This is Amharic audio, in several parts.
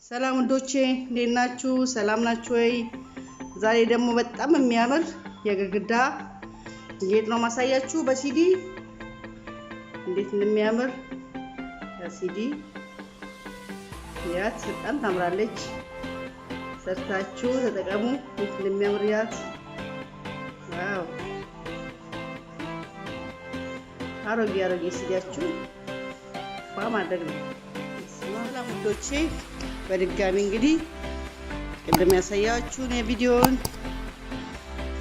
ሰላም ወንዶቼ እንዴት ናችሁ? ሰላም ናችሁ ወይ? ዛሬ ደግሞ በጣም የሚያምር የግድግዳ ጌጥ ነው ማሳያችሁ በሲዲ እንዴት እንደሚያምር በሲዲ ያት በጣም ታምራለች። ሰርታችሁ ተጠቀሙ። እንዴት እንደሚያምር ያት ዋው! አሮጌ ሲዲያችሁ ማድረግ ነው። ሰላም ወንዶቼ በድጋሚ እንግዲህ ቅድም ያሳያችሁን የቪዲዮን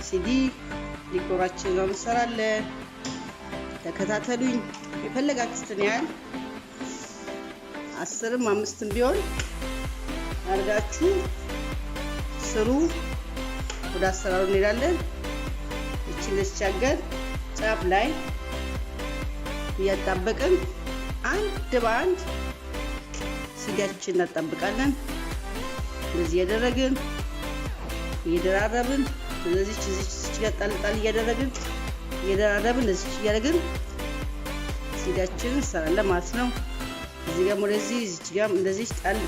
ሲዲ ዲኮራችን ነው እንሰራለን። ተከታተሉኝ። የፈለጋችሁትን ያህል 10ም 5ም ቢሆን አድርጋችሁ ስሩ። ወደ አሰራሩ እንሄዳለን። እቺን ለስቻገር ጫፍ ላይ እያጣበቅን አንድ በአንድ ሲዲያችን እናጣብቃለን። እንደዚህ ያደረግን እየደራረብን እዚህ ጋር ጣል እያደረግን እየደራረብን እንደዚህ እያደረግን ሲዲያችንን እንሰራለን ማለት ነው። እዚህ ጋር ወደዚህ እዚህ ጋር እንደዚህ ጣል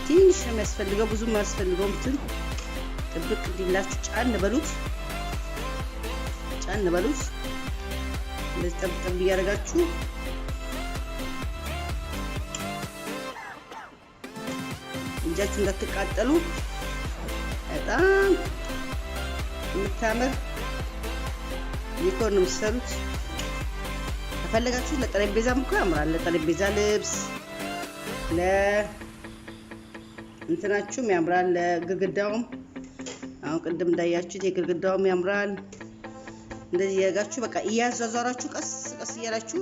ትንሽ ነው የሚያስፈልገው፣ ብዙም አያስፈልገውም። ጥብቅ እንዲላችሁ ጫን በሉት። እንደዚህ ጠብጠብ እያደረጋችሁ እጃችሁ እንዳትቃጠሉ። በጣም የምታምር ዲኮር ነው የምትሰሩት። ከፈለጋችሁ ለጠረጴዛም እኮ ያምራል። ለጠረጴዛ ልብስ እንትናችሁም ያምራል። ለግድግዳውም አሁን ቅድም እንዳያችሁት የግድግዳውም ያምራል። እንደዚህ ያጋችሁ በቃ እያዛዛራችሁ ቀስ እያላችሁ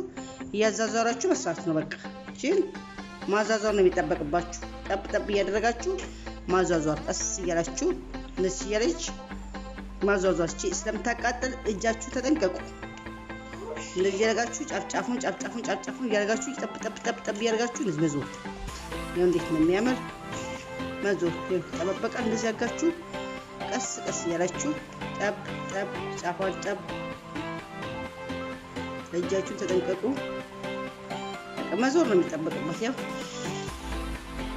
እያዛዛራችሁ መስራት ነው። በቃ እቺን ማዛዛር ነው የሚጠበቅባችሁ። ጠብ እያደረጋችሁ ማዛዛር ቀስ እያላችሁ እንደዚህ እያለች ማዛዛር። እቺ ስለምታቃጥል እጃችሁ ተጠንቀቁ። እንደዚህ ያደርጋችሁ ጫፍጫፉን እያደረጋችሁ ጠብ እያደረጋችሁ እንደዚህ መዞር። ያው እንዴት ነው የሚያምር መዞር። ተጠበቀ እንደዚህ ያጋችሁ ቀስ እያላችሁ ጠብ ጫፏን ጠብ። እጃችሁ ተጠንቀቁ። መዞር ነው የሚጠበቅበት።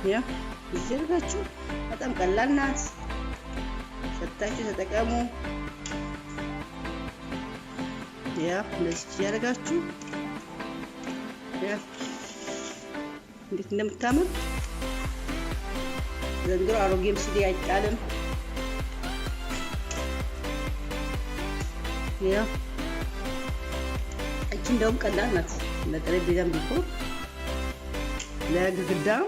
ያው እዚህ ያደርጋችሁ በጣም ቀላል ናት። ሰጣችሁ ተጠቀሙ። ያው እንደዚህ ያደርጋችሁ ያው እንዴት እንደምታምር ዘንድሮ አሮጌም ሲዲ አይጣልም። ያው እቺ እንደውም ቀላል ናት። ለጠረጴዛም ዲኮር ለግድግዳም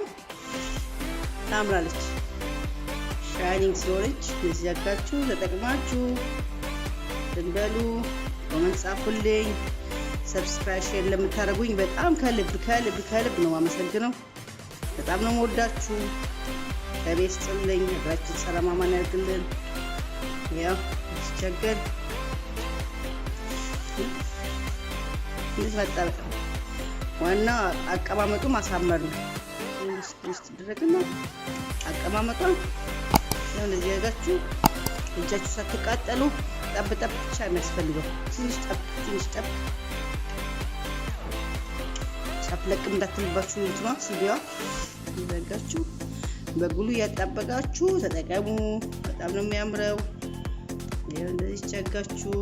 ታምራለች። ሻይኒንግ ስለሆነች እንደዚህ ያጋችሁ ተጠቅማችሁ እንበሉ። ኮሜንት ጻፉልኝ። ሰብስክራይብ ሼር ለምታደርጉኝ በጣም ከልብ ነው አመሰግነው። በጣም ነው የምወዳችሁ። ከቤት ጽልኝ እግራችን ሰላማማን ያድርግልን። ያው ሲቸገር መጣበቅ ዋና አቀማመጡ ማሳመር ነው። ውስጥ ድረግና አቀማመጧ ያው እንደዚህ ያጋችሁ እጃችሁ ሳትቃጠሉ ጠብ ብቻ የሚያስፈልገው ትንሽ ጠብ ሳትለቅም እንዳትልባችሁ እንትኗ ሲዲዋ ይዘጋችሁ በጉሉ ያጣበቃችሁ ተጠቀሙ። በጣም ነው የሚያምረው። ያው እንደዚህ ቻጋችሁ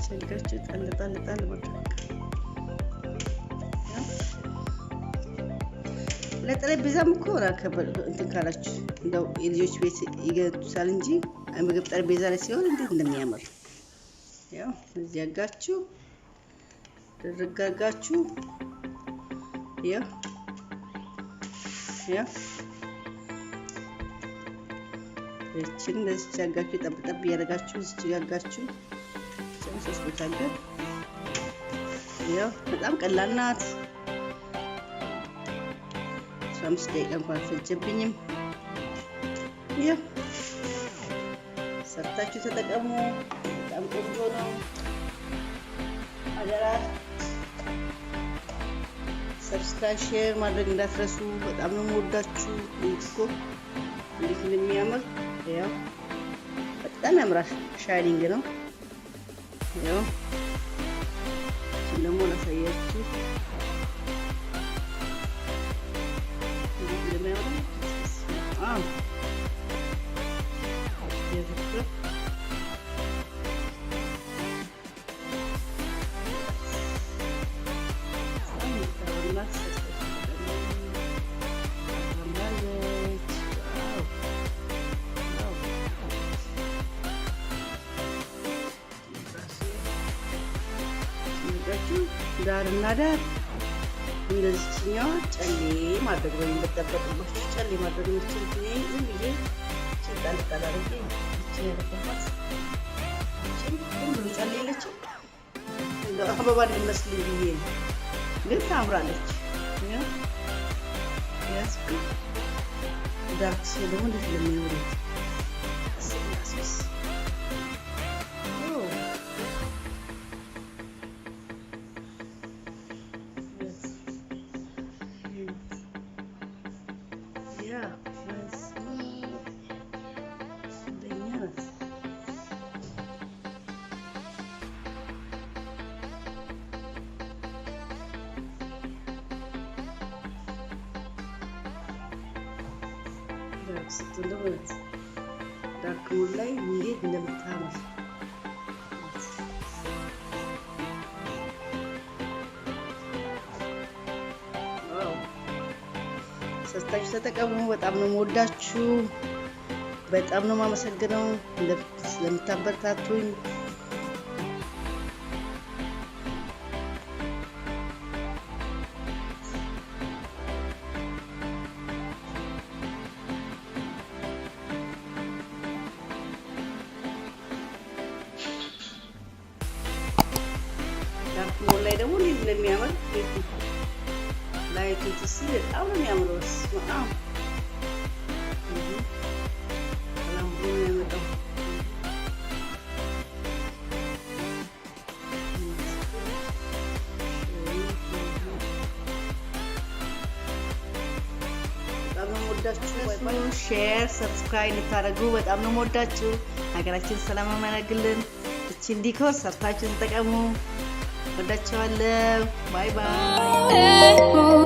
ቸጋችሁ ጣል በቃ ለጠረጴዛም እኮ እንትን ካላችሁ እንደው የልጆች ቤት ይገቱታል እንጂ ምግብ ጠረጴዛ ላይ ሲሆን እንዴት እንደሚያምር ያው እዚህ ያጋችሁ ደረጋጋችሁ ያው እቺን እንደዚህ ያጋችሁ ጠብ ያደርጋችሁ እዚህ ያጋችሁ ሶስት ቦታ አድርገን ያው በጣም ቀላል ናት። 15 ደቂቃ እንኳን አልፈጀብኝም። ያው ሰርታችሁ ተጠቀሙ። በጣም ቆንጆ ነው። አደራ ሰብስክራይብ ሼር ማድረግ እንዳትረሱ። በጣም ነው የምወዳችሁ። እንዴት እንደሚያምር ያው በጣም ያምራል። ሻይኒንግ ነው። ያው ደግሞ ላሳያችሁ ዳርና ዳር እንደዚህኛው ጨሌ ማድረግ ነው የሚጠበቅባችሁ። ጨሌ ማድረግ የምትችሉት ዝም ብዬ ጣል አድርጌ እቺ ያለባት ሁሉ ጨሌ የለችም እንደ አበባ እንመስል ብዬ ግን ታምራለች። ያስኩ ዳርክ ደግሞ እንዴት ለሚያምሩት አስላስስ ስትሉት ዳርክ ሙድ ላይ እንዴት እንደምታምር ዋው! ሰርታችሁ ተጠቀሙ። በጣም ነው የምወዳችሁ። በጣም ነው የማመሰግነው ስለምታበረታቱኝ። ዳርክ ሞድ ላይ ደግሞ እንዴት እንደሚያምር ላይት ትሲ በጣም ነው የሚያምረው። በጣም ላምቦ ያመጣው በጣም ነው የምወዳችሁ። ሼር ሰብስክራይብ እንድታደርጉ በጣም ነው የምወዳችሁ። ሀገራችን ሰላም ያደርግልን። እቺን ዲኮር ሰርታችሁ ተጠቀሙ። ወዳችኋለሁ። ባይ ባይ።